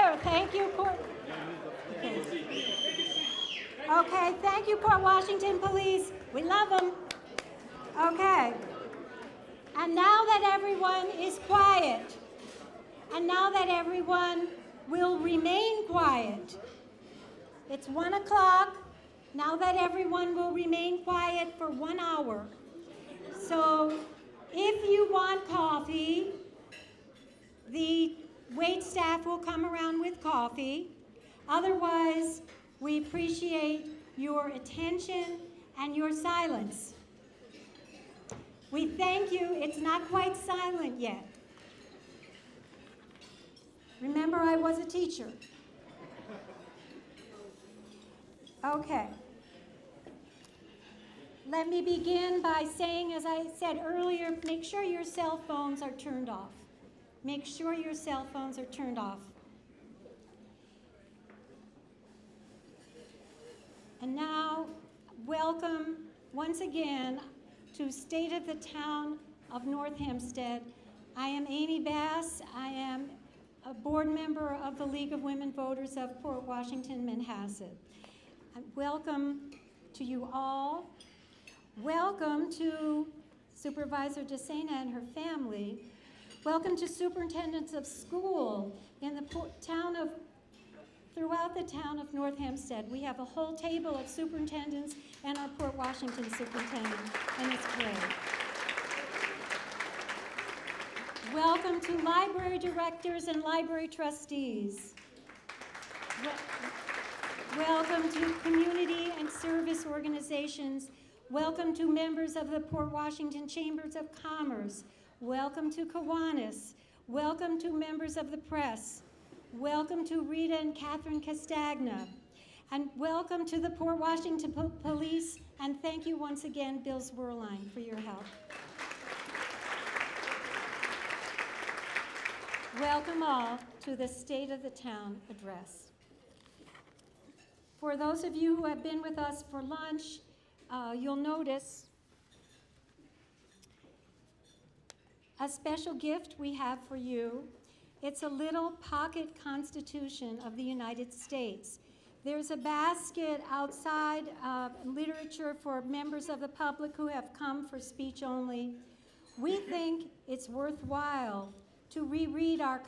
sir. Thank you, Port. Okay, thank you, Port Washington Police. We love them. Okay. And now that everyone is quiet, and now that everyone will remain quiet, it's 1 o'clock. Now that everyone will remain quiet for 1 hour. So if you want coffee, the wait staff will come around with coffee. Otherwise, we appreciate your attention and your silence. We thank you. It's not quite silent yet. Remember, I was a teacher. Okay. Let me begin by saying, as I said earlier, make sure your cell phones are turned off. Make sure your cell phones are turned off. And now, welcome once again to State of the Town of North Hempstead. I am Amy Bass. I am a board member of the League of Women Voters of Port Washington, Manhasset. Welcome to you all. Welcome to Supervisor DeSena and her family. Welcome to superintendents of school in the throughout the town of North Hempstead. We have a whole table of superintendents and our Port Washington superintendent, and it's great. Welcome to library directors and library trustees. Welcome to community and service organizations. Welcome to members of the Port Washington Chambers of Commerce. Welcome to Kiwanis. Welcome to members of the press. Welcome to Rita and Catherine Castagna. And welcome to the Port Washington Police. And thank you once again, Bill Zwerline, for your help. Welcome all to the State of the Town address. For those of you who have been with us for lunch, you'll notice a special gift we have for you. It's a little pocket Constitution of the United States. There's a basket outside of literature for members of the public who have come for speech only. We think it's worthwhile to reread our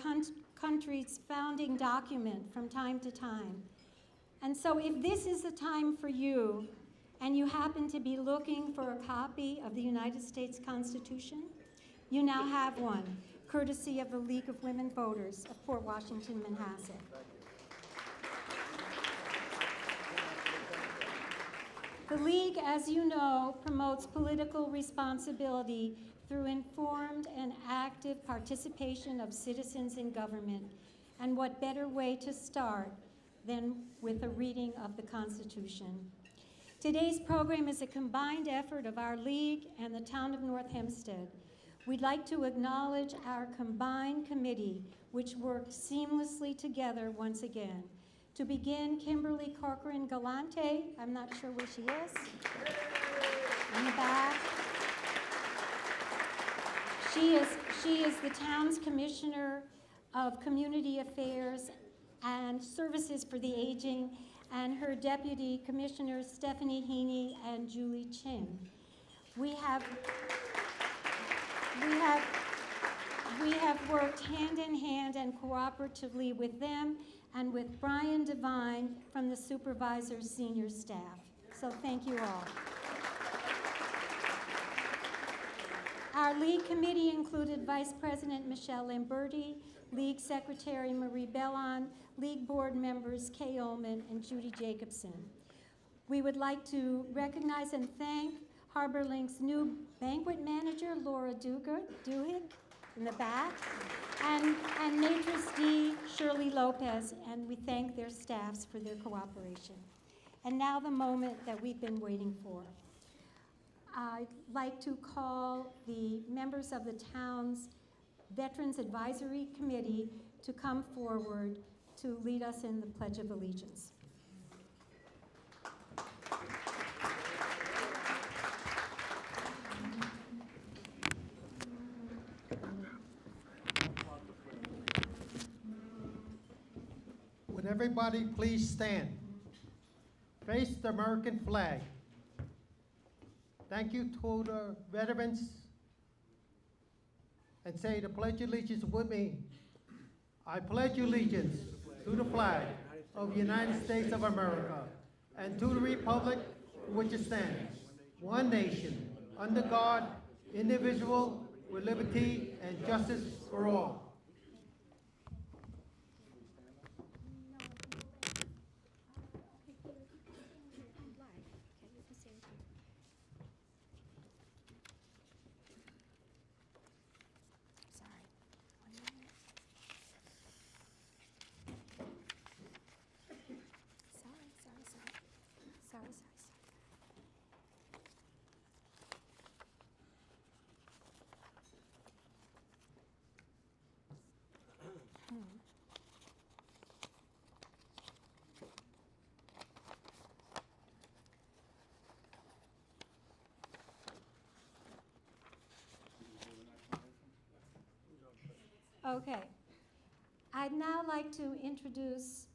country's founding document from time to time. And so if this is the time for you, and you happen to be looking for a copy of the United States Constitution, you now have one, courtesy of the League of Women Voters of Port Washington, Manhasset. The League, as you know, promotes political responsibility through informed and active participation of citizens in government. And what better way to start than with a reading of the Constitution? Today's program is a combined effort of our League and the town of North Hempstead. We'd like to acknowledge our combined committee, which worked seamlessly together once again. To begin, Kimberly Corcoran Galante, I'm not sure where she is, in the back. She is the town's Commissioner of Community Affairs and Services for the Aging, and her Deputy Commissioners Stephanie Heaney and Julie Chin. We have worked hand in hand and cooperatively with them and with Brian Devine from the Supervisor's senior staff. So thank you all. Our League committee included Vice President Michelle Lamberti, League Secretary Marie Bellon, League board members Kay Ullman and Judy Jacobson. We would like to recognize and thank Harbor Link's new banquet manager, Laura Duhigg, in the back, and Maitress D, Shirley Lopez, and we thank their staffs for their cooperation. And now the moment that we've been waiting for. I'd like to call the members of the town's Veterans Advisory Committee to come forward to lead us in the Pledge of Allegiance. everybody please stand? Face the American flag. Thank you to the veterans. And say the Pledge of Allegiance with me. I pledge allegiance to the flag of the United States of America and to the republic for which it stands, one nation, under God, indivisible, with liberty and justice for all. Okay. I'd now like to introduce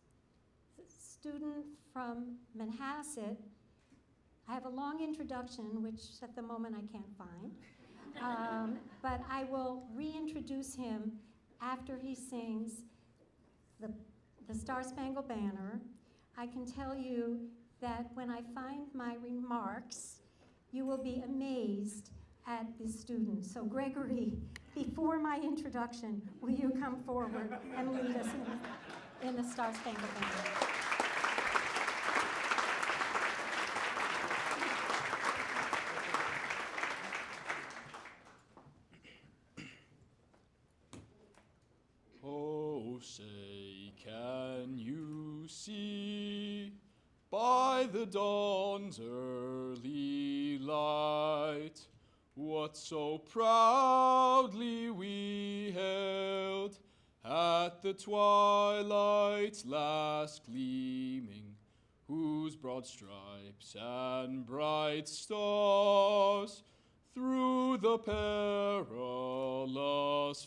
a student from Manhasset. I have a long introduction, which at the moment I can't find, but I will reintroduce him after he sings the Star Spangled Banner. I can tell you that when I find my remarks, you will be amazed at this student. So Gregory, before my introduction, will you come forward and lead us in the Star Spangled Banner? Oh, say, can you see by the dawn's early light what so proudly we hailed at the twilight's last gleaming, whose broad stripes and bright stars through the perilous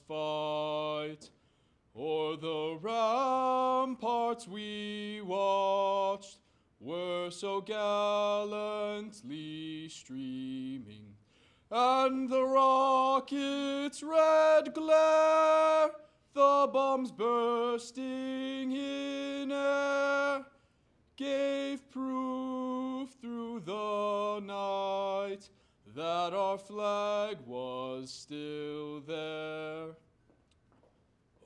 fight o'er the ramparts we watched were so gallantly streaming, and the rocket's red glare, the bombs bursting in air, gave proof through the night that our flag was still there.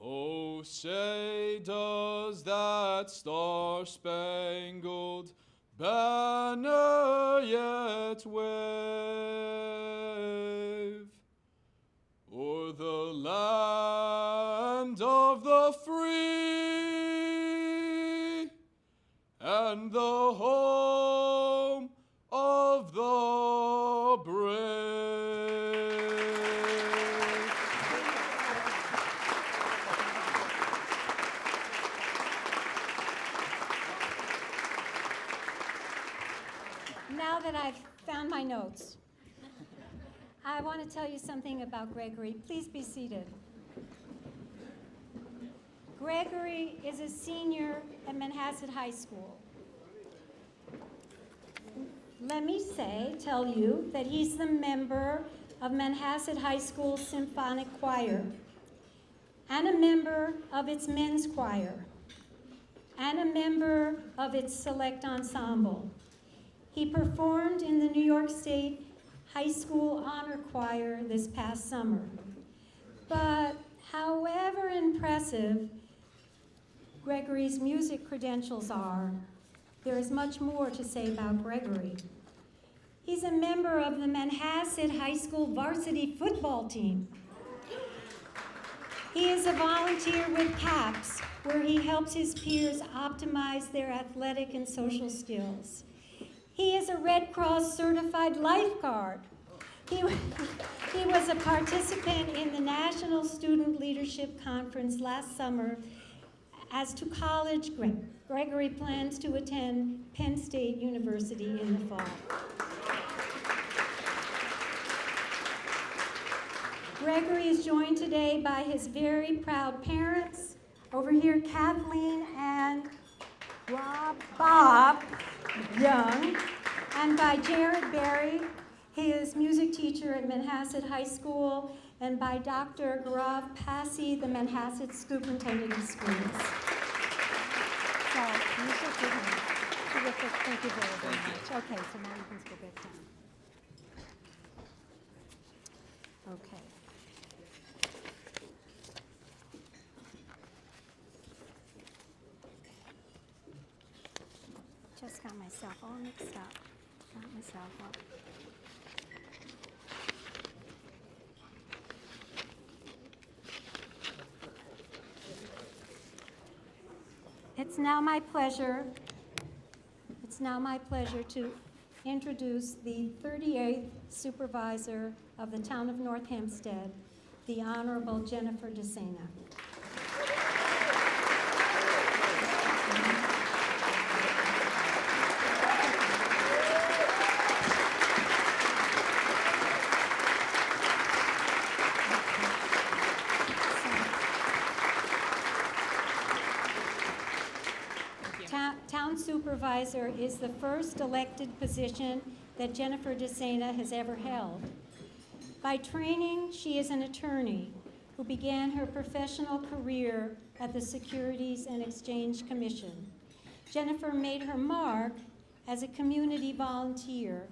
Oh, say, does that star-spangled banner yet wave o'er the land of the free and the home of the brave? Now that I've found my notes, I want to tell you something about Gregory. Please be seated. Gregory is a senior at Manhasset High School. Let me tell you that he's the member of Manhasset High School Symphonic Choir, and a member of its men's choir, and a member of its select ensemble. He performed in the New York State High School Honor Choir this past summer. But however impressive Gregory's music credentials are, there is much more to say about Gregory. He's a member of the Manhasset High School varsity football team. He is a volunteer with CAPS, where he helps his peers optimize their athletic and social skills. He is a Red Cross certified lifeguard. He was a participant in the National Student Leadership Conference last summer. As to college, Gregory plans to attend Penn State University in the fall. Gregory is joined today by his very proud parents. Over here, Kathleen and Bob Young, and by Jared Berry, his music teacher at Manhasset High School, and by Dr. Gaurav Passy, the Manhasset Superintendent of Schools. So, you should give him. Terrific. Thank you very, very much. Okay, so now you can go back down. Okay. Just got myself all mixed up. Got myself up. It's now my pleasure to introduce the 38th Supervisor of the Town of North Hempstead, the Honorable Jennifer DeSena. Town Supervisor is the first elected position that Jennifer DeSena has ever held. By training, she is an attorney who began her professional career at the Securities and Exchange Commission. Jennifer made her mark as a community volunteer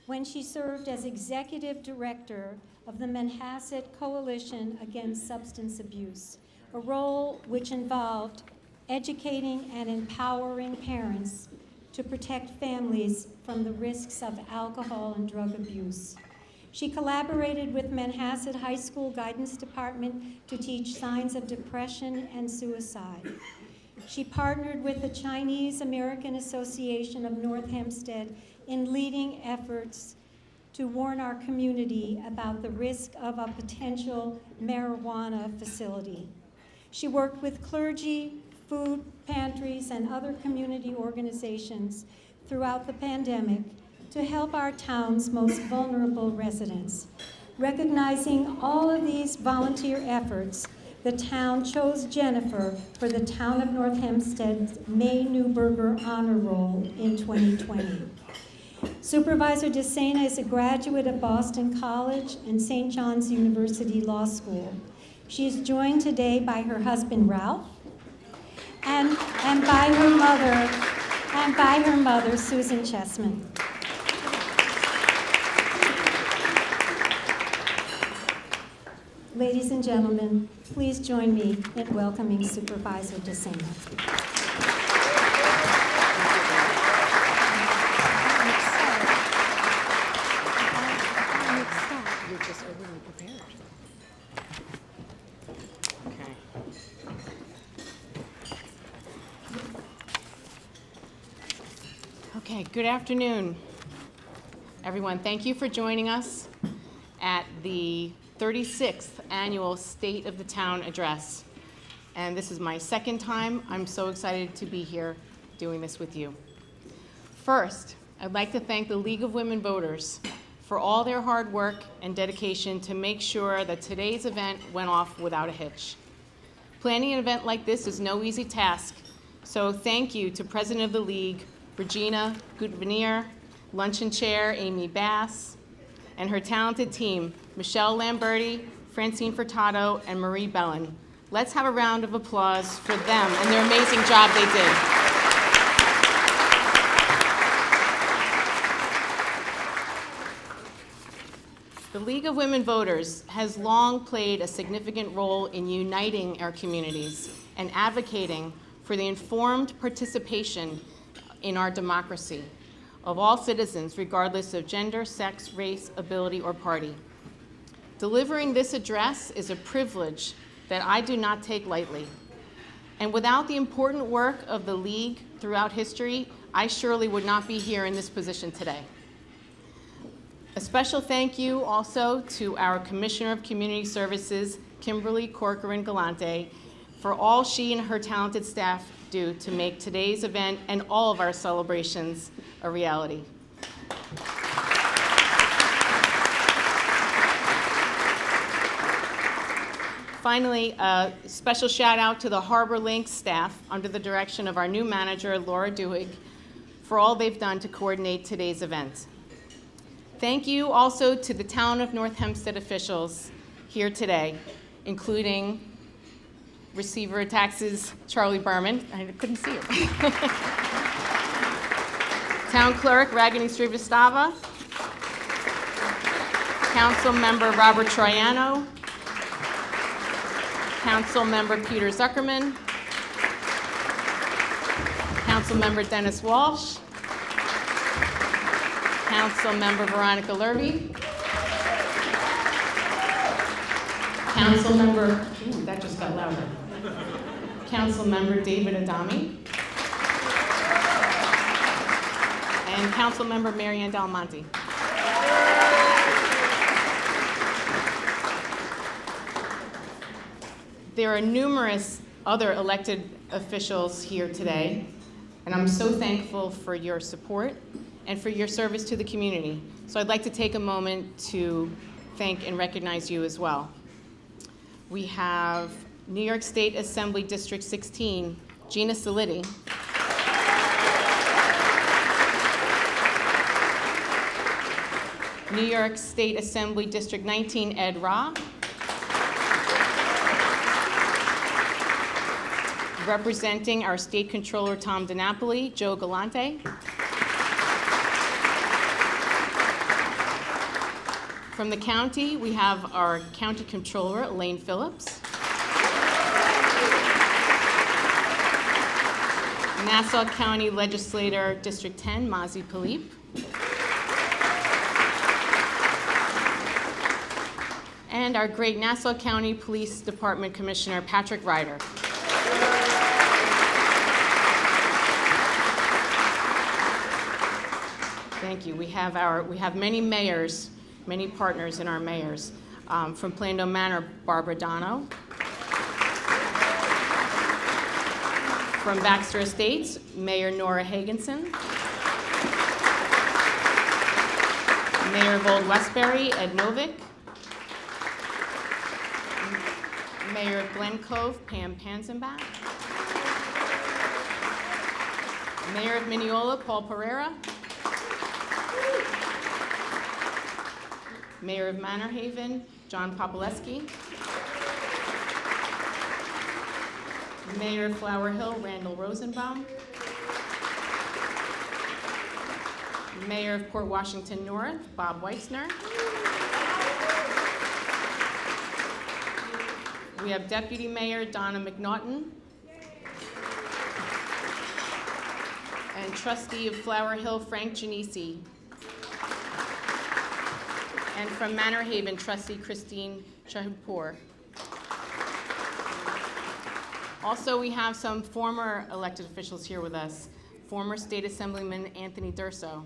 when she served as Executive Director of the Manhasset Coalition Against Substance Abuse, a role which involved educating and empowering parents to protect families from the risks of alcohol and drug abuse. She collaborated with Manhasset High School Guidance Department to teach signs of depression and suicide. She partnered with the Chinese American Association of North Hempstead in leading efforts to warn our community about the risk of a potential marijuana facility. She worked with clergy, food pantries, and other community organizations throughout the pandemic to help our town's most vulnerable residents. Recognizing all of these volunteer efforts, the town chose Jennifer for the Town of North Hempstead's May Newberger Honor Roll in 2020. Supervisor DeSena is a graduate of Boston College and St. John's University Law School. She is joined today by her husband, Ralph, and by her mother, Susan Chessman. Ladies and gentlemen, please join me in welcoming Supervisor DeSena. You're just overly prepared. Okay. Okay, good afternoon, everyone. Thank you for joining us at the 36th Annual State of the Town Address. And this is my second time. I'm so excited to be here doing this with you. First, I'd like to thank the League of Women Voters for all their hard work and dedication to make sure that today's event went off without a hitch. Planning an event like this is no easy task, so thank you to President of the League, Regina Gutveneer, Luncheon Chair Amy Bass, and her talented team, Michelle Lamberti, Francine Furtado, and Marie Bellin. Let's have a round of applause for them and their amazing job they did. The League of Women Voters has long played a significant role in uniting our communities and advocating for the informed participation in our democracy of all citizens, regardless of gender, sex, race, ability, or party. Delivering this address is a privilege that I do not take lightly. And without the important work of the League throughout history, I surely would not be here in this position today. A special thank you also to our Commissioner of Community Services, Kimberly Corcoran Galante, for all she and her talented staff do to make today's event and all of our celebrations a reality. Finally, a special shout out to the Harbor Link staff under the direction of our new manager, Laura Duhigg, for all they've done to coordinate today's event. Thank you also to the Town of North Hempstead officials here today, including Receiver of Taxes Charlie Berman. I couldn't see it. Town Clerk Ragini Srivastava, Council Member Robert Troiano, Council Member Peter Zuckerman, Council Member Dennis Walsh, Council Member Veronica Lurvy, Council Member, ooh, that just got louder. Council Member David Adami, and Council Member Marianne Del Monte. There are numerous other elected officials here today, and I'm so thankful for your support and for your service to the community. So I'd like to take a moment to thank and recognize you as well. We have New York State Assembly District 16, Gina Solitti. New York State Assembly District 19, Ed Ra. Representing our State Controller Tom DiNapoli, Joe Galante. From the county, we have our County Controller, Elaine Phillips. Nassau County Legislator, District 10, Mazi Palip. And our great Nassau County Police Department Commissioner, Patrick Ryder. Thank you. We have many mayors, many partners in our mayors. From Plano Manor, Barbara Dono. From Baxter Estates, Mayor Nora Hagenson. Mayor of Old Westbury, Ed Novick. Mayor of Glen Cove, Pam Panzenbach. Mayor of Mineola, Paul Pereira. Mayor of Manor Haven, John Popoleski. Mayor of Flower Hill, Randall Rosenbaum. Mayor of Port Washington North, Bob Weitzner. We have Deputy Mayor Donna McNaughton. And Trustee of Flower Hill, Frank Genesi. And from Manor Haven, Trustee Christine Shahpour. Also, we have some former elected officials here with us. Former State Assemblyman Anthony Durso.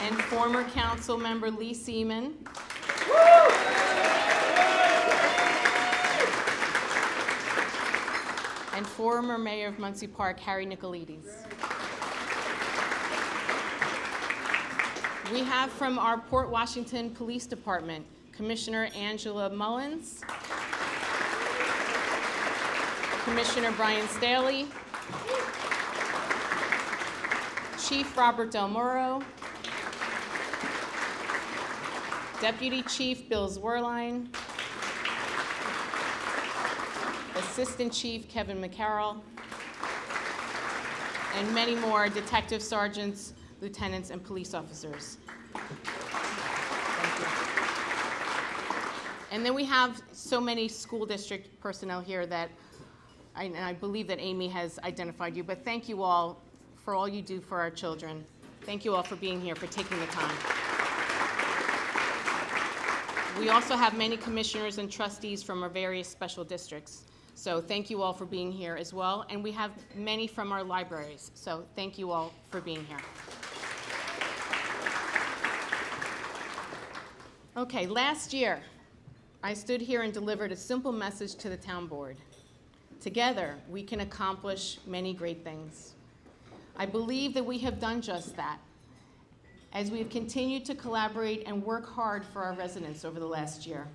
And former Council Member Lee Seaman. And former Mayor of Muncie Park, Harry Nicolaides. We have from our Port Washington Police Department, Commissioner Angela Mullins, Commissioner Brian Staley, Chief Robert Del Moro, Deputy Chief Bill Zwerline, Assistant Chief Kevin McCarroll, and many more detective sergeants, lieutenants, and police officers. Thank you. And then we have so many school district personnel here that I believe that Amy has identified you, but thank you all for all you do for our children. Thank you all for being here, for taking the time. We also have many commissioners and trustees from our various special districts. So thank you all for being here as well. And we have many from our libraries. So thank you all for being here. Okay, last year, I stood here and delivered a simple message to the town board. Together, we can accomplish many great things. I believe that we have done just that. as we've continued to collaborate and work hard for our residents over the last year.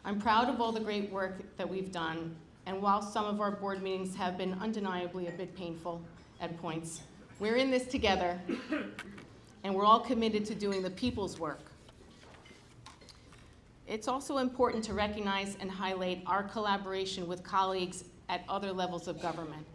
I'm proud of all the great work that we've done, and while some of our board meetings have been undeniably a bit painful at points, we're in this together, and we're all committed to doing the people's work. It's also important to recognize and highlight our collaboration with colleagues at other levels of government,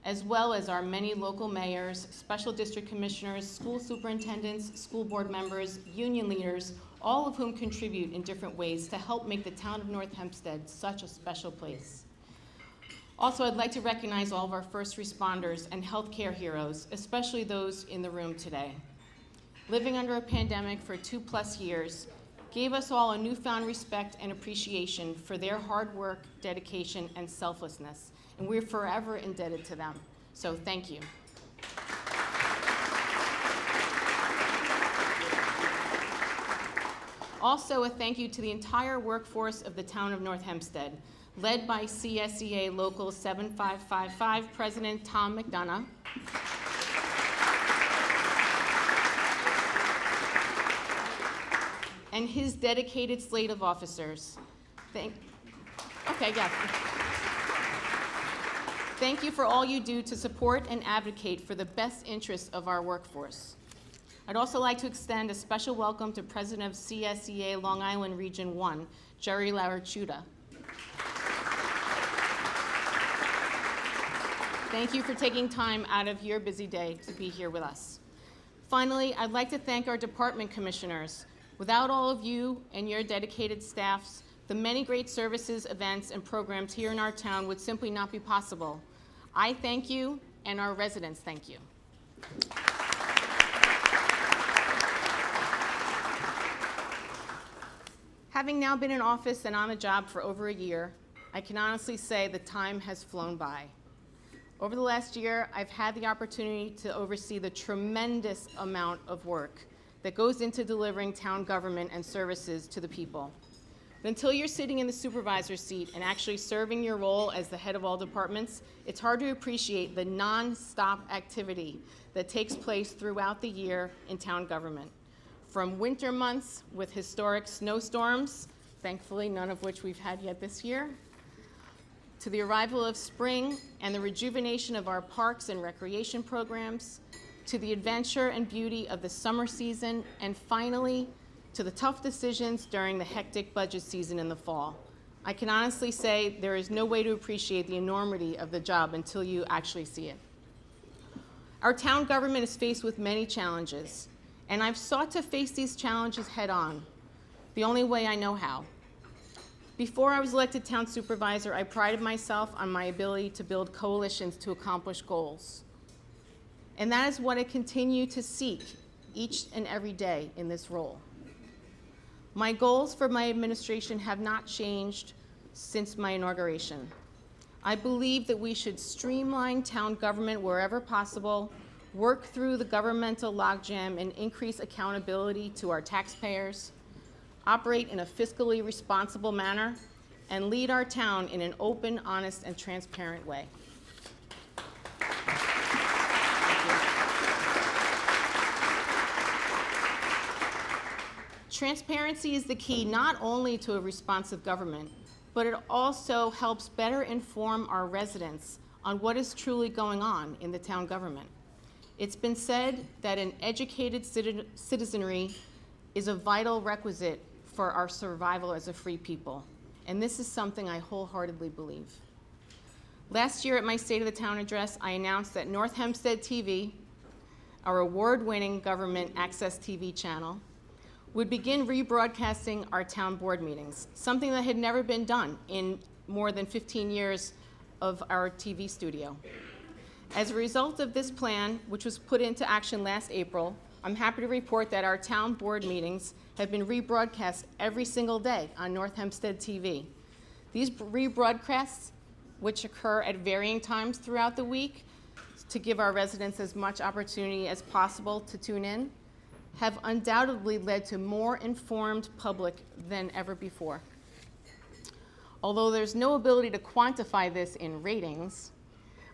as well as our many local mayors, special district commissioners, school superintendents, school board members, union leaders, all of whom contribute in different ways to help make the town of North Hempstead such a special place. Also, I'd like to recognize all of our first responders and healthcare heroes, especially those in the room today. Living under a pandemic for 2+ years gave us all a newfound respect and appreciation for their hard work, dedication, and selflessness, and we're forever indebted to them. So thank you. Also, a thank you to the entire workforce of the town of North Hempstead, led by CSEA Local 7555 President Tom McDonough, and his dedicated slate of officers. Thank you for all you do to support and advocate for the best interests of our workforce. I'd also like to extend a special welcome to President of CSEA Long Island Region 1, Jerry Laurichuda. Thank you for taking time out of your busy day to be here with us. Finally, I'd like to thank our department commissioners. Without all of you and your dedicated staffs, the many great services, events, and programs here in our town would simply not be possible. I thank you, and our residents thank you. Having now been in office and on the job for over a year, I can honestly say the time has flown by. Over the last year, I've had the opportunity to oversee the tremendous amount of work that goes into delivering town government and services to the people. But until you're sitting in the supervisor seat and actually serving your role as the head of all departments, it's hard to appreciate the non-stop activity that takes place throughout the year in town government. From winter months with historic snowstorms, thankfully none of which we've had yet this year, to the arrival of spring and the rejuvenation of our parks and recreation programs, to the adventure and beauty of the summer season, and finally, to the tough decisions during the hectic budget season in the fall. I can honestly say there is no way to appreciate the enormity of the job until you actually see it. Our town government is faced with many challenges, and I've sought to face these challenges head on, the only way I know how. Before I was elected town supervisor, I prided myself on my ability to build coalitions to accomplish goals. And that is what I continue to seek each and every day in this role. My goals for my administration have not changed since my inauguration. I believe that we should streamline town government wherever possible, work through the governmental logjam, and increase accountability to our taxpayers, operate in a fiscally responsible manner, and lead our town in an open, honest, and transparent way. Transparency is the key not only to a responsive government, but it also helps better inform our residents on what is truly going on in the town government. It's been said that an educated citizenry is a vital requisite for our survival as a free people, and this is something I wholeheartedly believe. Last year at my State of the Town address, I announced that North Hempstead TV, our award-winning government access TV channel, would begin rebroadcasting our town board meetings, something that had never been done in more than 15 years of our TV studio. As a result of this plan, which was put into action last April, I'm happy to report that our town board meetings have been rebroadcast every single day on North Hempstead TV. These rebroadcasts, which occur at varying times throughout the week to give our residents as much opportunity as possible to tune in, have undoubtedly led to more informed public than ever before. Although there's no ability to quantify this in ratings,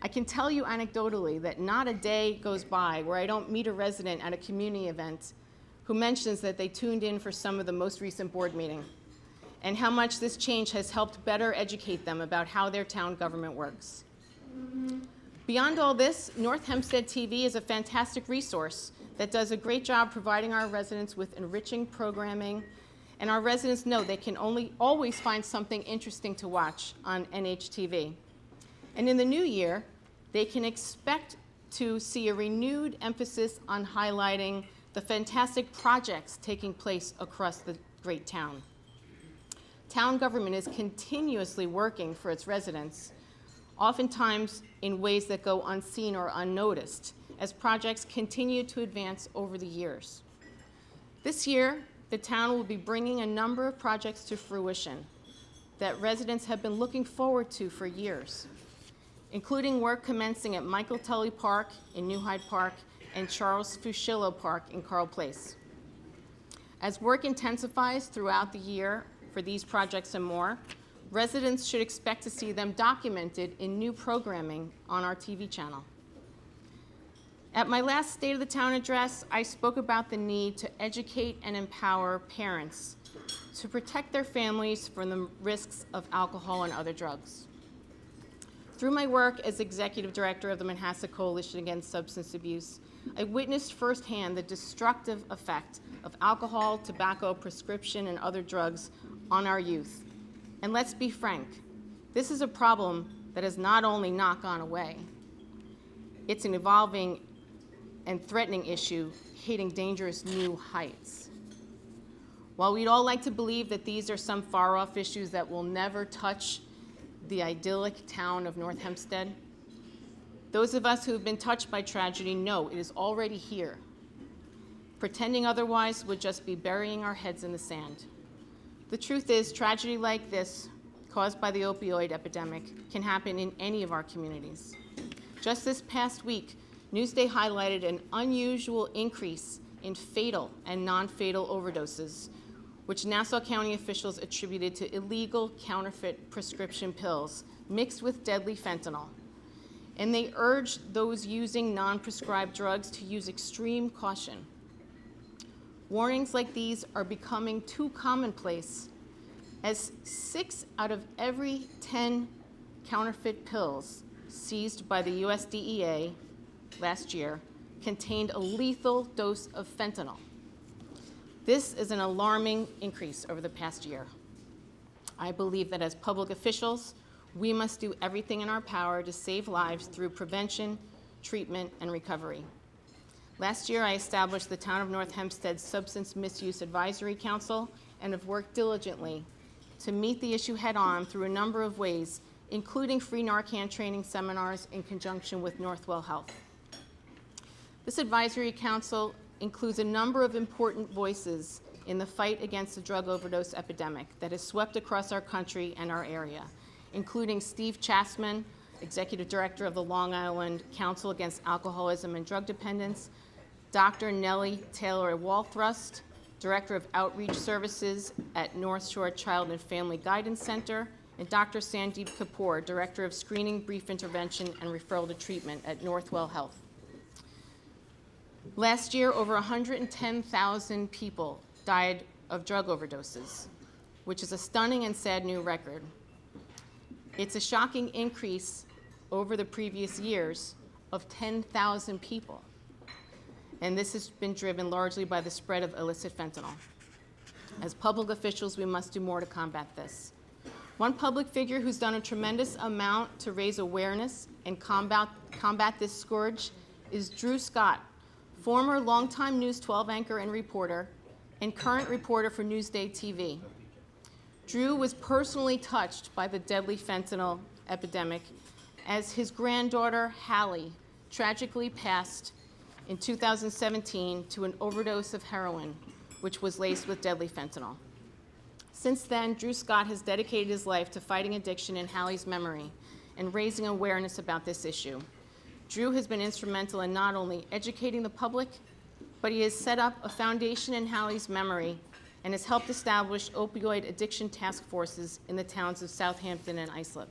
I can tell you anecdotally that not a day goes by where I don't meet a resident at a community event who mentions that they tuned in for some of the most recent board meeting, and how much this change has helped better educate them about how their town government works. Beyond all this, North Hempstead TV is a fantastic resource that does a great job providing our residents with enriching programming, and our residents know they can always find something interesting to watch on NHTV. And in the new year, they can expect to see a renewed emphasis on highlighting the fantastic projects taking place across the great town. Town government is continuously working for its residents, oftentimes in ways that go unseen or unnoticed, as projects continue to advance over the years. This year, the town will be bringing a number of projects to fruition that residents have been looking forward to for years, including work commencing at Michael Tully Park in New Hyde Park and Charles Fuschillo Park in Carl Place. As work intensifies throughout the year for these projects and more, residents should expect to see them documented in new programming on our TV channel. At my last State of the Town address, I spoke about the need to educate and empower parents to protect their families from the risks of alcohol and other drugs. Through my work as Executive Director of the Manhasset Coalition Against Substance Abuse, I witnessed firsthand the destructive effect of alcohol, tobacco, prescription, and other drugs on our youth. And let's be frank, this is a problem that has not only not gone away, it's an evolving and threatening issue hitting dangerous new heights. While we'd all like to believe that these are some far-off issues that will never touch the idyllic town of North Hempstead, those of us who have been touched by tragedy know it is already here. Pretending otherwise would just be burying our heads in the sand. The truth is, tragedy like this, caused by the opioid epidemic, can happen in any of our communities. Just this past week, Newsday highlighted an unusual increase in fatal and non-fatal overdoses, which Nassau County officials attributed to illegal counterfeit prescription pills mixed with deadly fentanyl. And they urged those using non-prescribed drugs to use extreme caution. Warnings like these are becoming too commonplace, as 6 out of every 10 counterfeit pills seized by the USDEA last year contained a lethal dose of fentanyl. This is an alarming increase over the past year. I believe that as public officials, we must do everything in our power to save lives through prevention, treatment, and recovery. Last year, I established the Town of North Hempstead Substance Misuse Advisory Council and have worked diligently to meet the issue head-on through a number of ways, including free Narcan training seminars in conjunction with Northwell Health. This advisory council includes a number of important voices in the fight against the drug overdose epidemic that has swept across our country and our area, including Steve Chasman, Executive Director of the Long Island Council Against Alcoholism and Drug Dependence, Dr. Nellie Taylor Walthrust, Director of Outreach Services at North Shore Child and Family Guidance Center, and Dr. Sandeep Kapoor, Director of Screening, Brief Intervention, and Referral to Treatment at Northwell Health. Last year, over 110,000 people died of drug overdoses, which is a stunning and sad new record. It's a shocking increase over the previous years of 10,000 people. And this has been driven largely by the spread of illicit fentanyl. As public officials, we must do more to combat this. One public figure who's done a tremendous amount to raise awareness and combat this scourge is Drew Scott, former longtime News 12 anchor and reporter, and current reporter for Newsday TV. Drew was personally touched by the deadly fentanyl epidemic as his granddaughter, Hallie, tragically passed in 2017 to an overdose of heroin, which was laced with deadly fentanyl. Since then, Drew Scott has dedicated his life to fighting addiction in Hallie's memory and raising awareness about this issue. Drew has been instrumental in not only educating the public, but he has set up a foundation in Hallie's memory and has helped establish opioid addiction task forces in the towns of Southampton and Islip.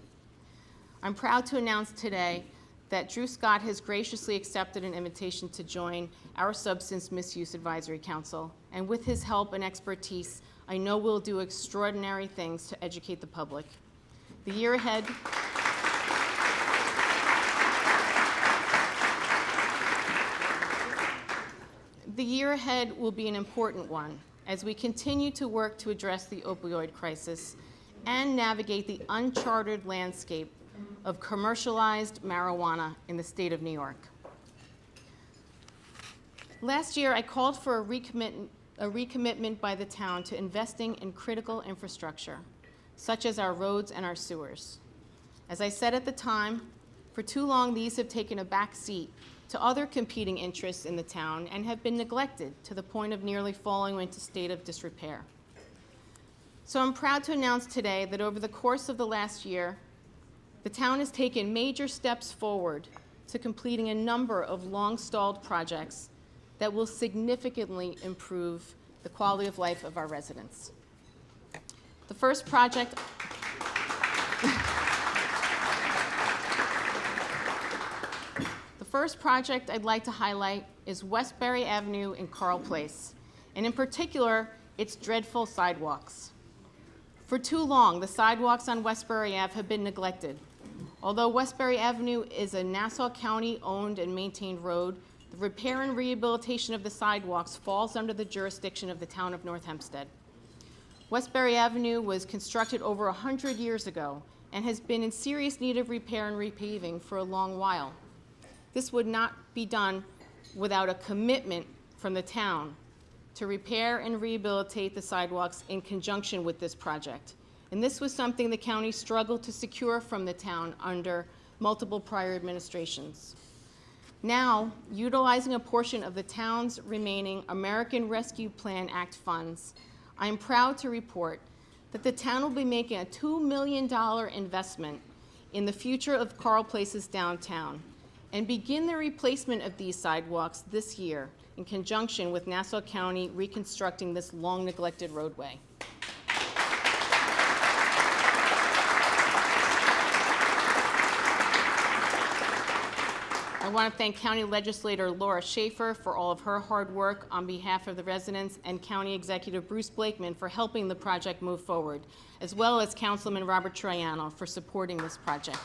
I'm proud to announce today that Drew Scott has graciously accepted an invitation to join our Substance Misuse Advisory Council. And with his help and expertise, I know we'll do extraordinary things to educate the public. The year ahead, will be an important one as we continue to work to address the opioid crisis and navigate the uncharted landscape of commercialized marijuana in the state of New York. Last year, I called for a recommitment by the town to investing in critical infrastructure, such as our roads and our sewers. As I said at the time, for too long these have taken a back seat to other competing interests in the town and have been neglected to the point of nearly falling into a state of disrepair. So I'm proud to announce today that over the course of the last year, the town has taken major steps forward to completing a number of long-stalled projects that will significantly improve the quality of life of our residents. The first project I'd like to highlight is Westbury Avenue in Carl Place, and in particular, its dreadful sidewalks. For too long, the sidewalks on Westbury Ave have been neglected. Although Westbury Avenue is a Nassau County-owned and maintained road, the repair and rehabilitation of the sidewalks falls under the jurisdiction of the town of North Hempstead. Westbury Avenue was constructed over 100 years ago and has been in serious need of repair and repaving for a long while. This would not be done without a commitment from the town to repair and rehabilitate the sidewalks in conjunction with this project. And this was something the county struggled to secure from the town under multiple prior administrations. Now, utilizing a portion of the town's remaining American Rescue Plan Act funds, I am proud to report that the town will be making a $2 million investment in the future of Carl Place's downtown and begin the replacement of these sidewalks this year in conjunction with Nassau County reconstructing this long-neglected roadway. I want to thank County Legislator Laura Schaefer for all of her hard work on behalf of the residents and County Executive Bruce Blakeman for helping the project move forward, as well as Councilman Robert Troiano for supporting this project.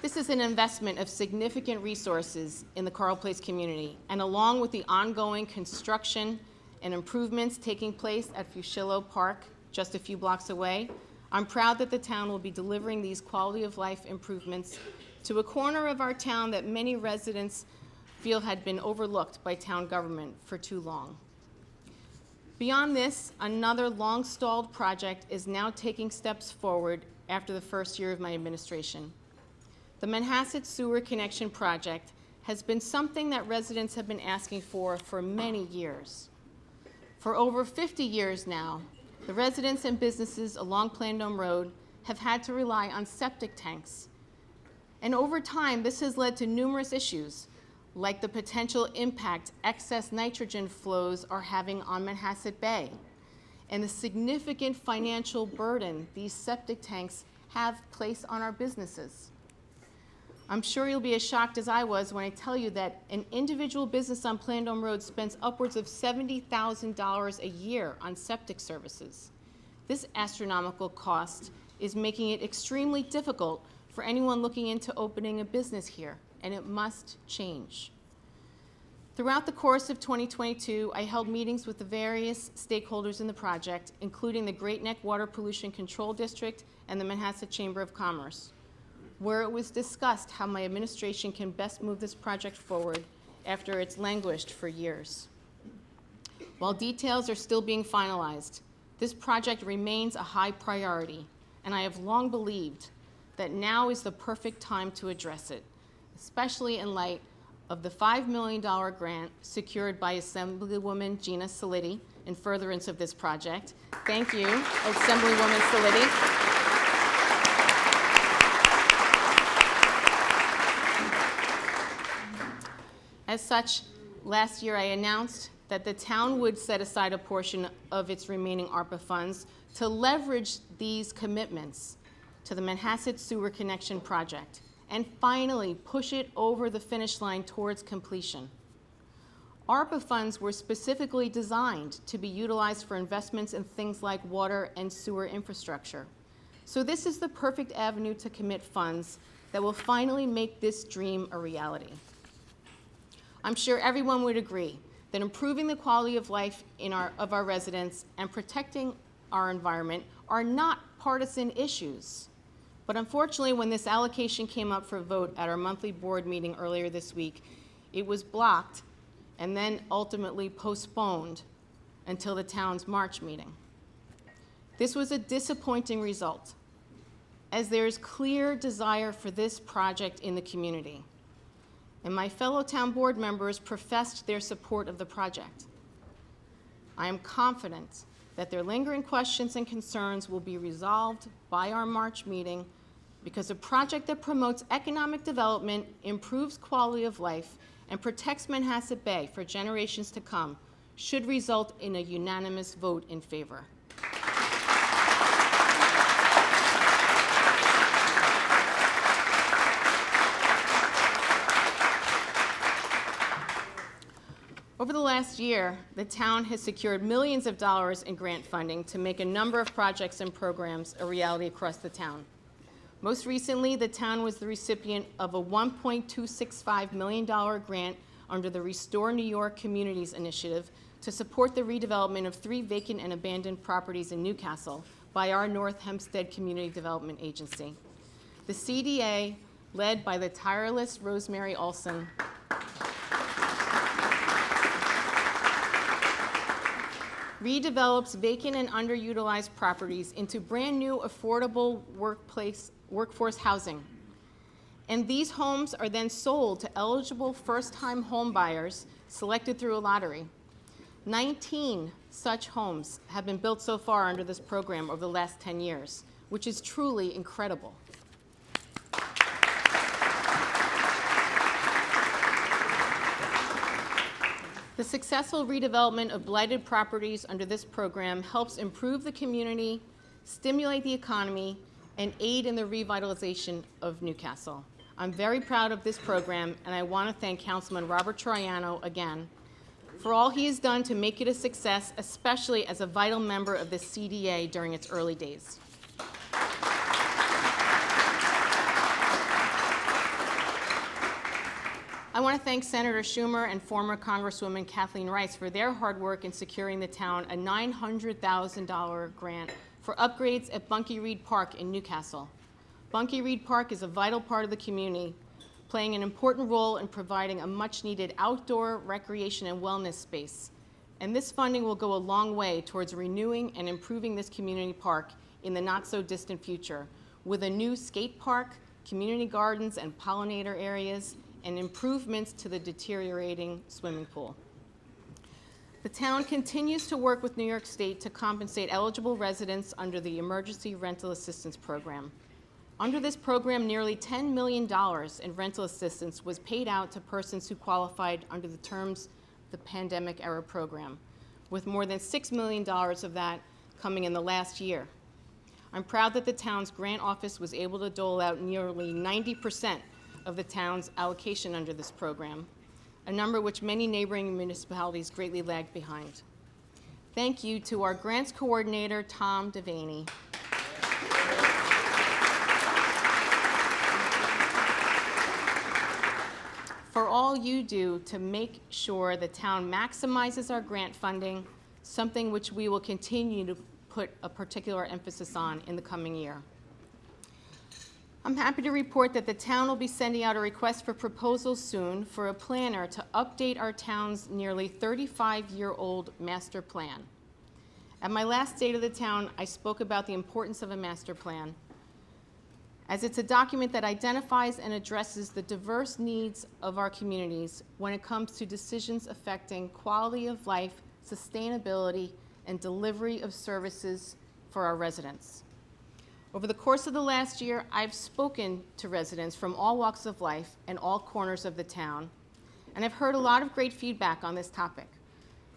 This is an investment of significant resources in the Carl Place community, and along with the ongoing construction and improvements taking place at Fuschillo Park, just a few blocks away, I'm proud that the town will be delivering these quality of life improvements to a corner of our town that many residents feel had been overlooked by town government for too long. Beyond this, another long-stalled project is now taking steps forward after the first year of my administration. The Manhasset Sewer Connection Project has been something that residents have been asking for many years. For over 50 years now, the residents and businesses along Plandome Road have had to rely on septic tanks. And over time, this has led to numerous issues, like the potential impact excess nitrogen flows are having on Manhasset Bay, and the significant financial burden these septic tanks have placed on our businesses. I'm sure you'll be as shocked as I was when I tell you that an individual business on Plandome Road spends upwards of $70,000 a year on septic services. This astronomical cost is making it extremely difficult for anyone looking into opening a business here, and it must change. Throughout the course of 2022, I held meetings with the various stakeholders in the project, including the Great Neck Water Pollution Control District and the Manhasset Chamber of Commerce, where it was discussed how my administration can best move this project forward after it's languished for years. While details are still being finalized, this project remains a high priority, and I have long believed that now is the perfect time to address it, especially in light of the $5 million grant secured by Assemblywoman Gina Salitti in furtherance of this project. Thank you, Assemblywoman Salitti. As such, last year I announced that the town would set aside a portion of its remaining ARPA funds to leverage these commitments to the Manhasset Sewer Connection Project and finally push it over the finish line towards completion. ARPA funds were specifically designed to be utilized for investments in things like water and sewer infrastructure. So this is the perfect avenue to commit funds that will finally make this dream a reality. I'm sure everyone would agree that improving the quality of life of our residents and protecting our environment are not partisan issues. But unfortunately, when this allocation came up for vote at our monthly board meeting earlier this week, it was blocked and then ultimately postponed until the town's March meeting. This was a disappointing result, as there is clear desire for this project in the community. And my fellow town board members professed their support of the project. I am confident that their lingering questions and concerns will be resolved by our March meeting, because a project that promotes economic development, improves quality of life, and protects Manhasset Bay for generations to come should result in a unanimous vote in favor. Over the last year, the town has secured millions of dollars in grant funding to make a number of projects and programs a reality across the town. Most recently, the town was the recipient of a $1.265 million grant under the Restore New York Communities Initiative to support the redevelopment of 3 vacant and abandoned properties in Newcastle by our North Hempstead Community Development Agency. The CDA, led by the tireless Rosemary Olson, redevelops vacant and underutilized properties into brand new affordable workforce housing. And these homes are then sold to eligible first-time home buyers selected through a lottery. 19 such homes have been built so far under this program over the last 10 years, which is truly incredible. The successful redevelopment of blighted properties under this program helps improve the community, stimulate the economy, and aid in the revitalization of Newcastle. I'm very proud of this program, and I want to thank Councilman Robert Troiano again for all he has done to make it a success, especially as a vital member of the CDA during its early days. I want to thank Senator Schumer and former Congresswoman Kathleen Rice for their hard work in securing the town a $900,000 grant for upgrades at Bunkie Reed Park in Newcastle. Bunkie Reed Park is a vital part of the community, playing an important role in providing a much-needed outdoor recreation and wellness space. And this funding will go a long way towards renewing and improving this community park in the not-so-distant future, with a new skate park, community gardens and pollinator areas, and improvements to the deteriorating swimming pool. The town continues to work with New York State to compensate eligible residents under the Emergency Rental Assistance Program. Under this program, nearly $10 million in rental assistance was paid out to persons who qualified under the terms of the pandemic-era program, with more than $6 million of that coming in the last year. I'm proud that the town's grant office was able to dole out nearly 90% of the town's allocation under this program, a number which many neighboring municipalities greatly lagged behind. Thank you to our grants coordinator, Tom Devaney. For all you do to make sure the town maximizes our grant funding, something which we will continue to put a particular emphasis on in the coming year. I'm happy to report that the town will be sending out a request for proposals soon for a planner to update our town's nearly 35-year-old master plan. At my last State of the Town, I spoke about the importance of a master plan, as it's a document that identifies and addresses the diverse needs of our communities when it comes to decisions affecting quality of life, sustainability, and delivery of services for our residents. Over the course of the last year, I've spoken to residents from all walks of life and all corners of the town, and I've heard a lot of great feedback on this topic.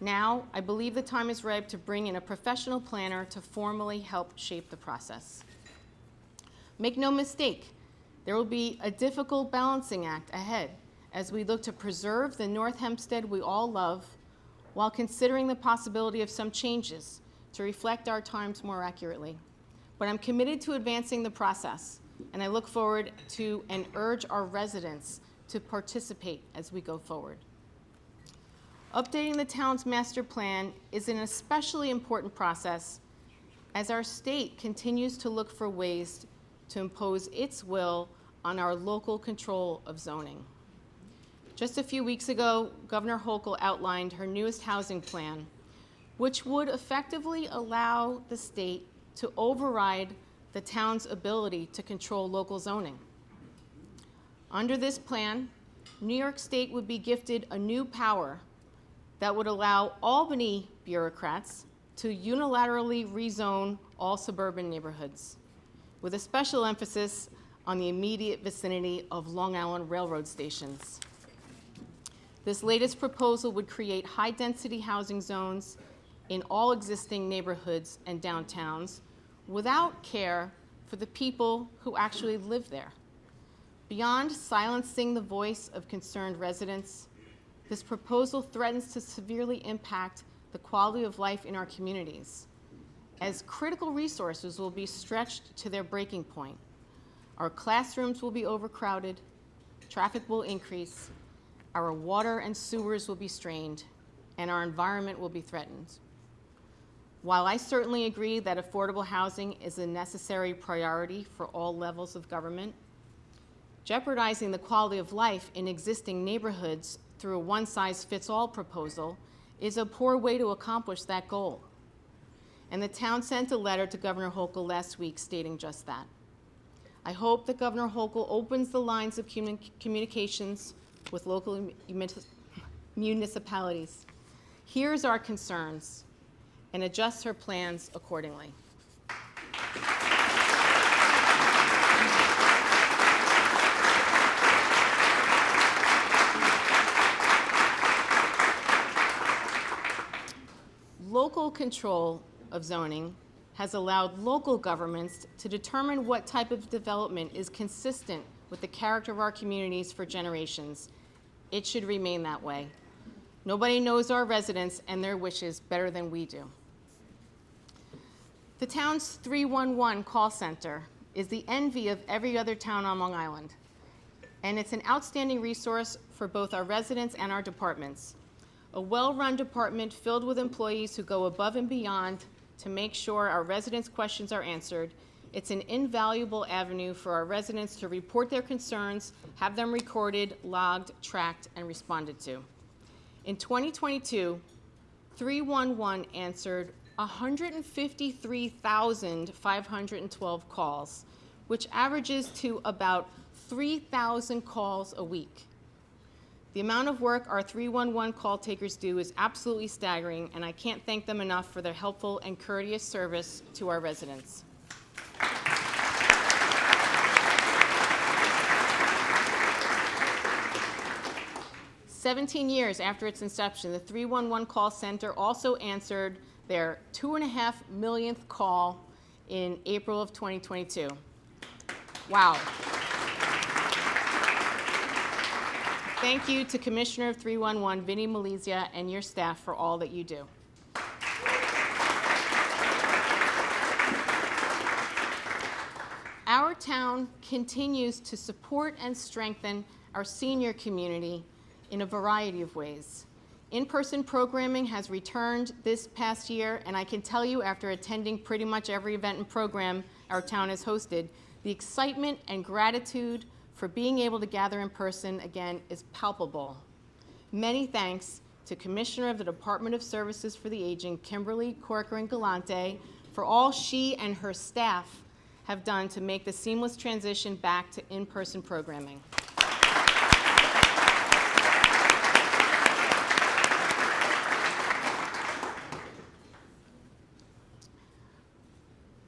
Now, I believe the time is ripe to bring in a professional planner to formally help shape the process. Make no mistake, there will be a difficult balancing act ahead as we look to preserve the North Hempstead we all love while considering the possibility of some changes to reflect our times more accurately. But I'm committed to advancing the process, and I look forward to and urge our residents to participate as we go forward. Updating the town's master plan is an especially important process as our state continues to look for ways to impose its will on our local control of zoning. Just a few weeks ago, Governor Hochul outlined her newest housing plan, which would effectively allow the state to override the town's ability to control local zoning. Under this plan, New York State would be gifted a new power that would allow Albany bureaucrats to unilaterally rezone all suburban neighborhoods, with a special emphasis on the immediate vicinity of Long Island Railroad stations. This latest proposal would create high-density housing zones in all existing neighborhoods and downtowns without care for the people who actually live there. Beyond silencing the voice of concerned residents, this proposal threatens to severely impact the quality of life in our communities, as critical resources will be stretched to their breaking point. Our classrooms will be overcrowded, traffic will increase, our water and sewers will be strained, and our environment will be threatened. While I certainly agree that affordable housing is a necessary priority for all levels of government, jeopardizing the quality of life in existing neighborhoods through a one-size-fits-all proposal is a poor way to accomplish that goal. And the town sent a letter to Governor Hochul last week stating just that. I hope that Governor Hochul opens the lines of communications with local municipalities, hears our concerns, and adjusts her plans accordingly. Local control of zoning has allowed local governments to determine what type of development is consistent with the character of our communities for generations. It should remain that way. Nobody knows our residents and their wishes better than we do. The town's 311 call center is the envy of every other town on Long Island, and it's an outstanding resource for both our residents and our departments. A well-run department filled with employees who go above and beyond to make sure our residents' questions are answered. It's an invaluable avenue for our residents to report their concerns, have them recorded, logged, tracked, and responded to. In 2022, 311 answered 153,512 calls, which averages to about 3,000 calls a week. The amount of work our 311 call takers do is absolutely staggering, and I can't thank them enough for their helpful and courteous service to our residents. "17 years after its inception, the 311 call center also answered their 2.5 millionth call in April of 2022. Wow. Thank you to Commissioner of 311, Vinnie Malizia, and your staff for all that you do. Our town continues to support and strengthen our senior community in a variety of ways. In-person programming has returned this past year, and I can tell you after attending pretty much every event and program our town has hosted, the excitement and gratitude for being able to gather in person again is palpable. Many thanks to Commissioner of the Department of Services for the Aging, Kimberly Corcoran-Galante, for all she and her staff have done to make the seamless transition back to in-person programming.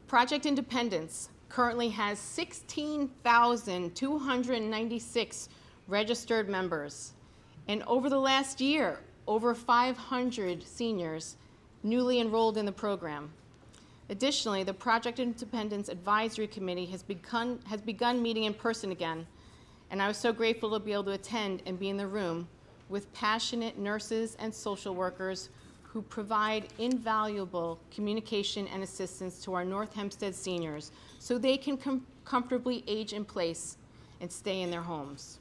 Project Independence currently has 16,296 registered members. And over the last year, over 500 seniors newly enrolled in the program. Additionally, the Project Independence Advisory Committee has begun meeting in person again, and I was so grateful to be able to attend and be in the room with passionate nurses and social workers who provide invaluable communication and assistance to our North Hempstead seniors so they can comfortably age in place and stay in their homes.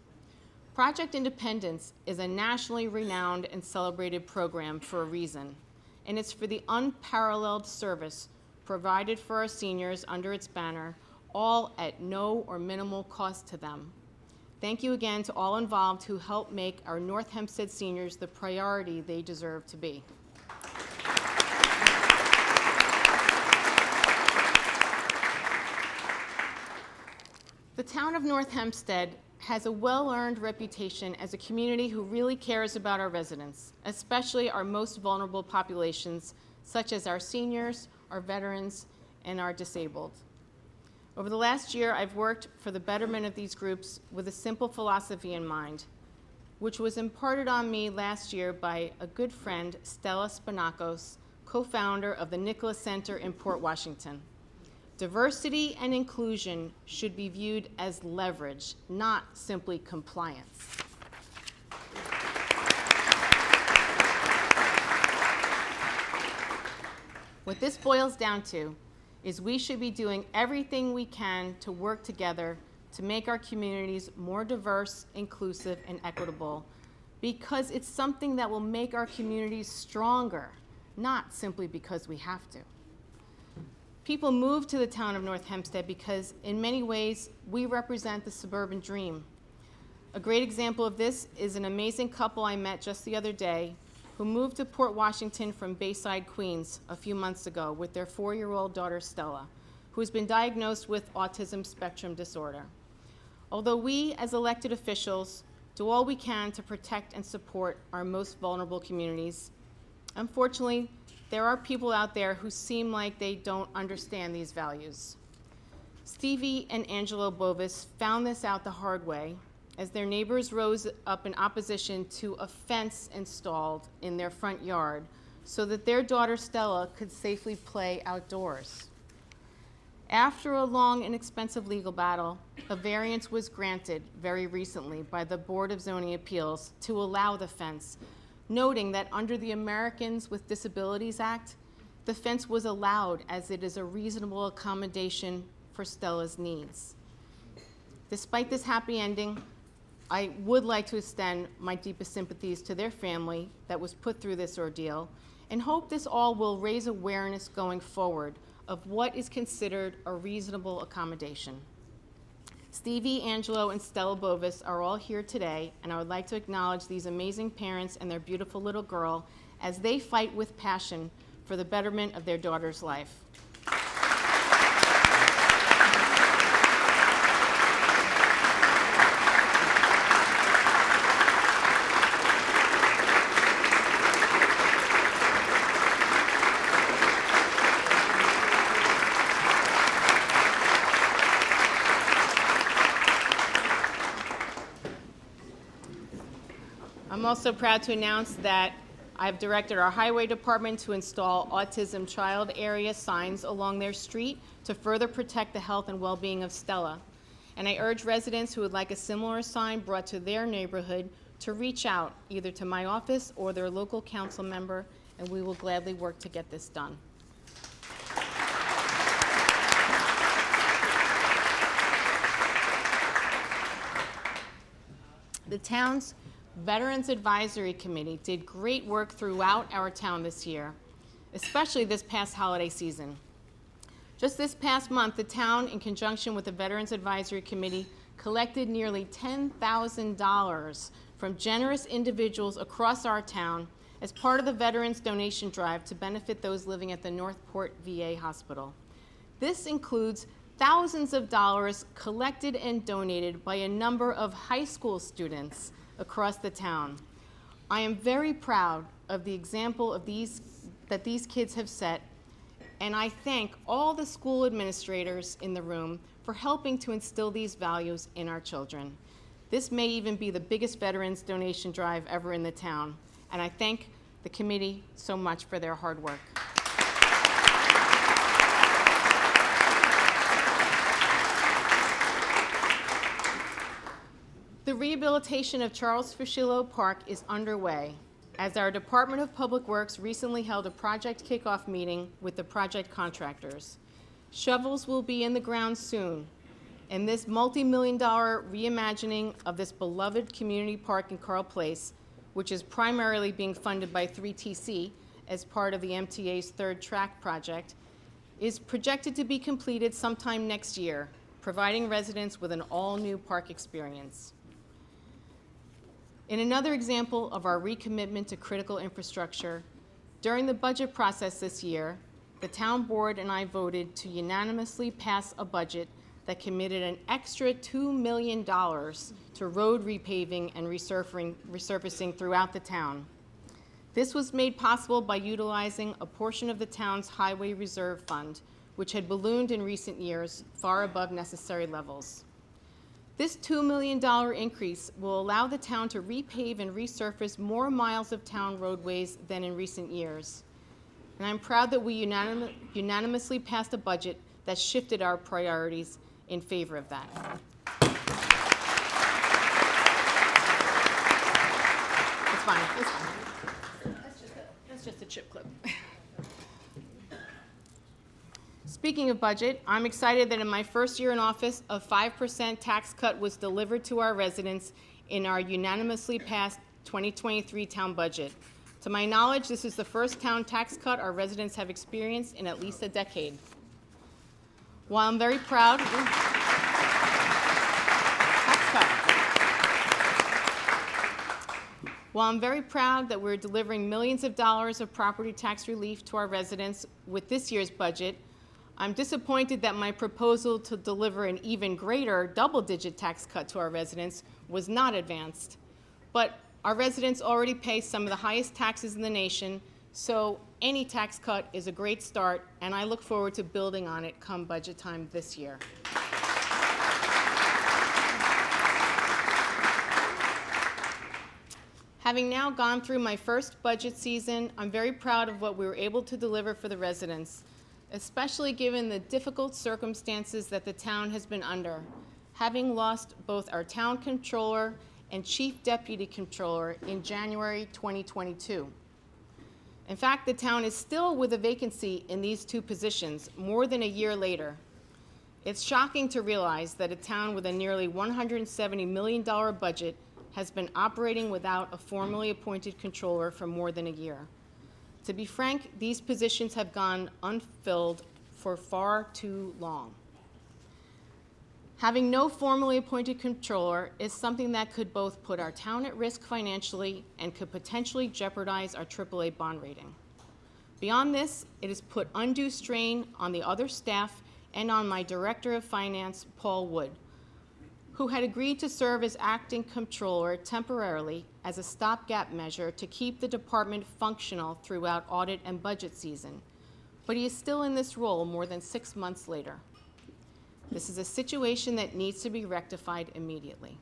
Project Independence is a nationally renowned and celebrated program for a reason, and it's for the unparalleled service provided for our seniors under its banner, all at no or minimal cost to them. Thank you again to all involved who helped make our North Hempstead seniors the priority they deserve to be. The town of North Hempstead has a well-earned reputation as a community who really cares about our residents, especially our most vulnerable populations, such as our seniors, our veterans, and our disabled. Over the last year, I've worked for the betterment of these groups with a simple philosophy in mind, which was imparted on me last year by a good friend, Stella Spanakos, co-founder of the Nicholas Center in Port Washington. Diversity and inclusion should be viewed as leverage, not simply compliance. What this boils down to is we should be doing everything we can to work together to make our communities more diverse, inclusive, and equitable, because it's something that will make our communities stronger, not simply because we have to. People move to the town of North Hempstead because, in many ways, we represent the suburban dream. A great example of this is an amazing couple I met just the other day who moved to Port Washington from Bayside, Queens, a few months ago with their 4-year-old daughter, Stella, who has been diagnosed with autism spectrum disorder. Although we, as elected officials, do all we can to protect and support our most vulnerable communities, unfortunately, there are people out there who seem like they don't understand these values. Stevie and Angelo Bovis found this out the hard way as their neighbors rose up in opposition to a fence installed in their front yard so that their daughter Stella could safely play outdoors. After a long and expensive legal battle, a variance was granted very recently by the Board of Zoning Appeals to allow the fence, noting that under the Americans with Disabilities Act, the fence was allowed as it is a reasonable accommodation for Stella's needs. Despite this happy ending, I would like to extend my deepest sympathies to their family that was put through this ordeal, and hope this all will raise awareness going forward of what is considered a reasonable accommodation. Stevie, Angelo, and Stella Bovis are all here today, and I would like to acknowledge these amazing parents and their beautiful little girl as they fight with passion for the betterment of their daughter's life. I'm also proud to announce that I've directed our highway department to install autism child area signs along their street to further protect the health and well-being of Stella. And I urge residents who would like a similar sign brought to their neighborhood to reach out either to my office or their local council member, and we will gladly work to get this done. The town's Veterans Advisory Committee did great work throughout our town this year, especially this past holiday season. Just this past month, the town, in conjunction with the Veterans Advisory Committee, collected nearly $10,000 from generous individuals across our town as part of the Veterans Donation Drive to benefit those living at the Northport VA Hospital. This includes thousands of dollars collected and donated by a number of high school students across the town. I am very proud of the example of that these kids have set, and I thank all the school administrators in the room for helping to instill these values in our children. This may even be the biggest veterans donation drive ever in the town, and I thank the committee so much for their hard work. The rehabilitation of Charles Fuschillo Park is underway, as our Department of Public Works recently held a project kickoff meeting with the project contractors. Shovels will be in the ground soon, and this multi-million-dollar reimagining of this beloved community park in Carl Place, which is primarily being funded by 3TC as part of the MTA's third track project, is projected to be completed sometime next year, providing residents with an all-new park experience. In another example of our recommitment to critical infrastructure, during the budget process this year, the town board and I voted to unanimously pass a budget that committed an extra $2 million to road repaving and resurfacing throughout the town. This was made possible by utilizing a portion of the town's highway reserve fund, which had ballooned in recent years far above necessary levels. This $2 million increase will allow the town to repave and resurface more miles of town roadways than in recent years. And I'm proud that we unanimously passed a budget that shifted our priorities in favor of that. It's fine, it's fine. That's just a chip clip. Speaking of budget, I'm excited that in my first year in office, a 5% tax cut was delivered to our residents in our unanimously passed 2023 town budget. To my knowledge, this is the first town tax cut our residents have experienced in at least a decade. While I'm very proud, While I'm very proud that we're delivering millions of dollars of property tax relief to our residents with this year's budget, I'm disappointed that my proposal to deliver an even greater double-digit tax cut to our residents was not advanced. But our residents already pay some of the highest taxes in the nation, so any tax cut is a great start, and I look forward to building on it come budget time this year. Having now gone through my first budget season, I'm very proud of what we were able to deliver for the residents, especially given the difficult circumstances that the town has been under, having lost both our town controller and chief deputy controller in January 2022. In fact, the town is still with a vacancy in these two positions more than a year later. It's shocking to realize that a town with a nearly $170 million budget has been operating without a formally appointed controller for more than a year. To be frank, these positions have gone unfilled for far too long. Having no formally appointed controller is something that could both put our town at risk financially and could potentially jeopardize our AAA bond rating. Beyond this, it has put undue strain on the other staff and on my Director of Finance, Paul Wood, who had agreed to serve as acting controller temporarily as a stopgap measure to keep the department functional throughout audit and budget season. But he is still in this role more than 6 months later. This is a situation that needs to be rectified immediately.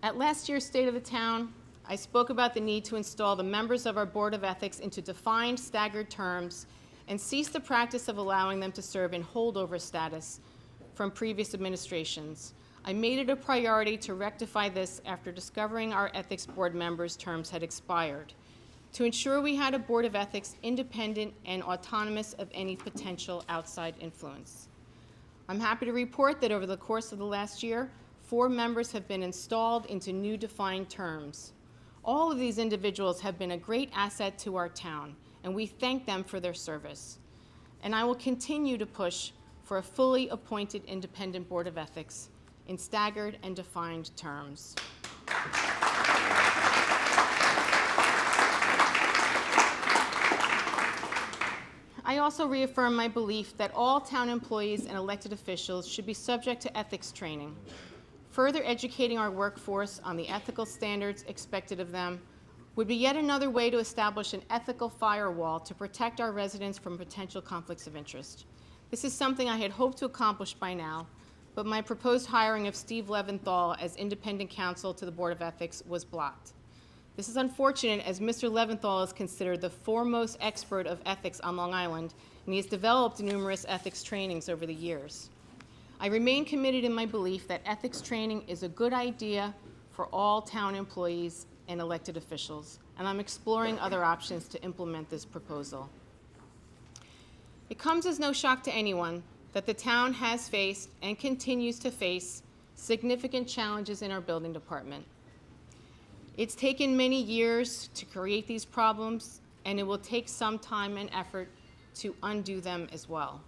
At last year's State of the Town, I spoke about the need to install the members of our Board of Ethics into defined, staggered terms and cease the practice of allowing them to serve in holdover status from previous administrations. I made it a priority to rectify this after discovering our Ethics Board members' terms had expired, to ensure we had a Board of Ethics independent and autonomous of any potential outside influence. I'm happy to report that over the course of the last year, 4 members have been installed into new defined terms. All of these individuals have been a great asset to our town, and we thank them for their service. And I will continue to push for a fully appointed independent Board of Ethics in staggered and defined terms. I also reaffirm my belief that all town employees and elected officials should be subject to ethics training. Further educating our workforce on the ethical standards expected of them would be yet another way to establish an ethical firewall to protect our residents from potential conflicts of interest. This is something I had hoped to accomplish by now, but my proposed hiring of Steve Leventhal as independent counsel to the Board of Ethics was blocked. This is unfortunate, as Mr. Leventhal is considered the foremost expert of ethics on Long Island, and he has developed numerous ethics trainings over the years. I remain committed in my belief that ethics training is a good idea for all town employees and elected officials, and I'm exploring other options to implement this proposal. It comes as no shock to anyone that the town has faced and continues to face significant challenges in our building department. It's taken many years to create these problems, and it will take some time and effort to undo them as well.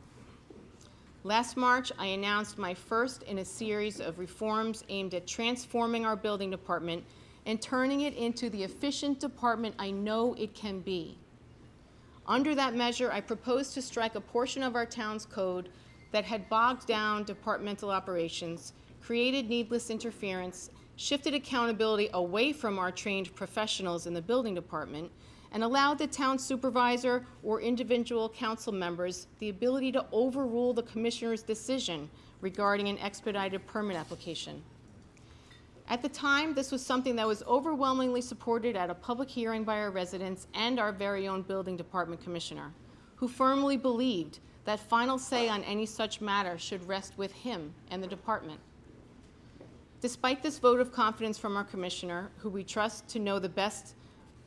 Last March, I announced my first in a series of reforms aimed at transforming our building department and turning it into the efficient department I know it can be. Under that measure, I proposed to strike a portion of our town's code that had bogged down departmental operations, created needless interference, shifted accountability away from our trained professionals in the building department, and allowed the town supervisor or individual council members the ability to overrule the commissioner's decision regarding an expedited permit application. At the time, this was something that was overwhelmingly supported at a public hearing by our residents and our very own building department commissioner, who firmly believed that final say on any such matter should rest with him and the department. Despite this vote of confidence from our commissioner, who we trust to know the best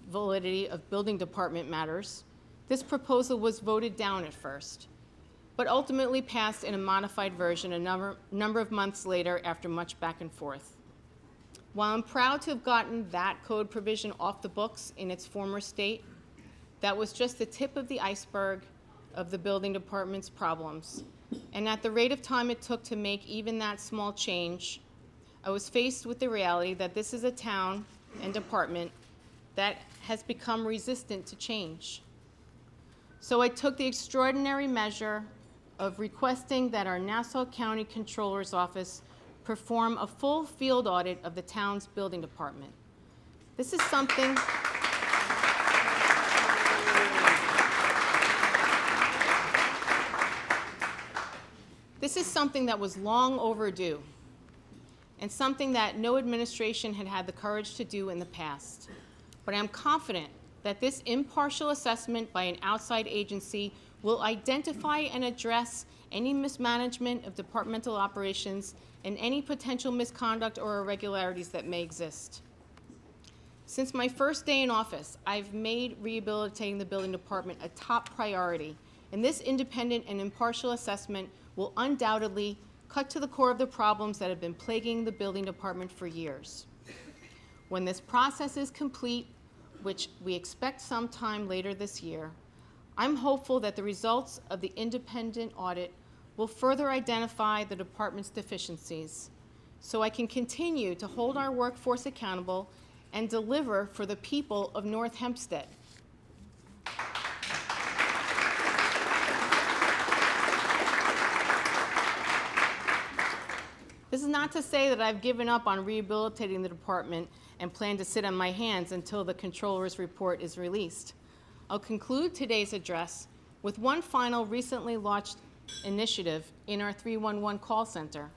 validity of building department matters, this proposal was voted down at first, but ultimately passed in a modified version a number of months later after much back and forth. While I'm proud to have gotten that code provision off the books in its former state, that was just the tip of the iceberg of the building department's problems. And at the rate of time it took to make even that small change, I was faced with the reality that this is a town and department that has become resistant to change. So I took the extraordinary measure of requesting that our Nassau County Controller's Office perform a full field audit of the town's building department. This is something that was long overdue, and something that no administration had had the courage to do in the past. But I am confident that this impartial assessment by an outside agency will identify and address any mismanagement of departmental operations and any potential misconduct or irregularities that may exist. Since my first day in office, I've made rehabilitating the building department a top priority, and this independent and impartial assessment will undoubtedly cut to the core of the problems that have been plaguing the building department for years. When this process is complete, which we expect sometime later this year, I'm hopeful that the results of the independent audit will further identify the department's deficiencies, so I can continue to hold our workforce accountable and deliver for the people of North Hempstead. This is not to say that I've given up on rehabilitating the department and plan to sit on my hands until the Controller's report is released. I'll conclude today's address with one final recently launched initiative in our 311 call center,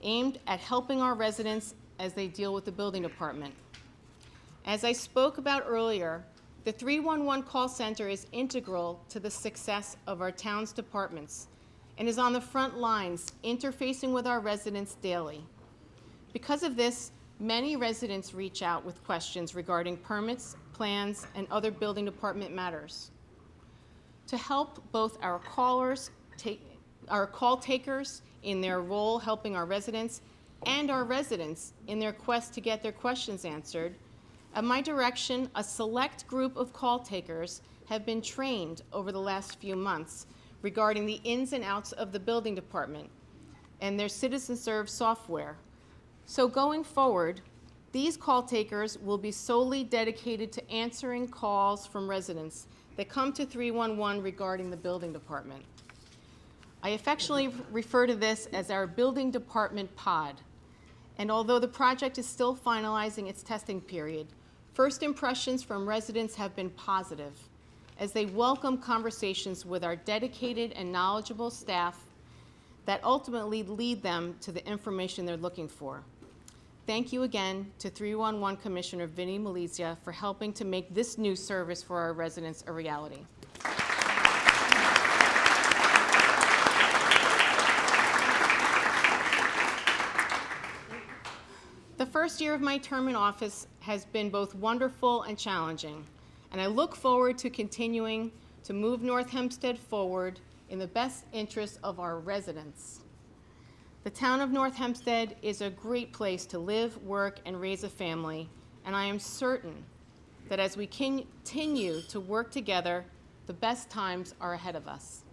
aimed at helping our residents as they deal with the building department. As I spoke about earlier, the 311 call center is integral to the success of our town's departments and is on the front lines, interfacing with our residents daily. Because of this, many residents reach out with questions regarding permits, plans, and other building department matters. To help both our call takers in their role helping our residents and our residents in their quest to get their questions answered, at my direction, a select group of call takers have been trained over the last few months regarding the ins and outs of the building department and their CitizenServe software. So going forward, these call takers will be solely dedicated to answering calls from residents that come to 311 regarding the building department. I affectionately refer to this as our building department pod. And although the project is still finalizing its testing period, first impressions from residents have been positive. as they welcome conversations with our dedicated and knowledgeable staff that ultimately lead them to the information they're looking for. Thank you again to 311 Commissioner Vinnie Malizia for helping to make this new service for our residents a reality. The first year of my term in office has been both wonderful and challenging, and I look forward to continuing to move North Hempstead forward in the best interest of our residents. The town of North Hempstead is a great place to live, work, and raise a family, and I am certain that as we continue to work together, the best times are ahead of us.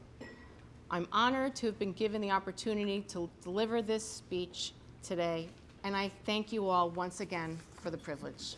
I'm honored to have been given the opportunity to deliver this speech today, and I thank you all once again for the privilege.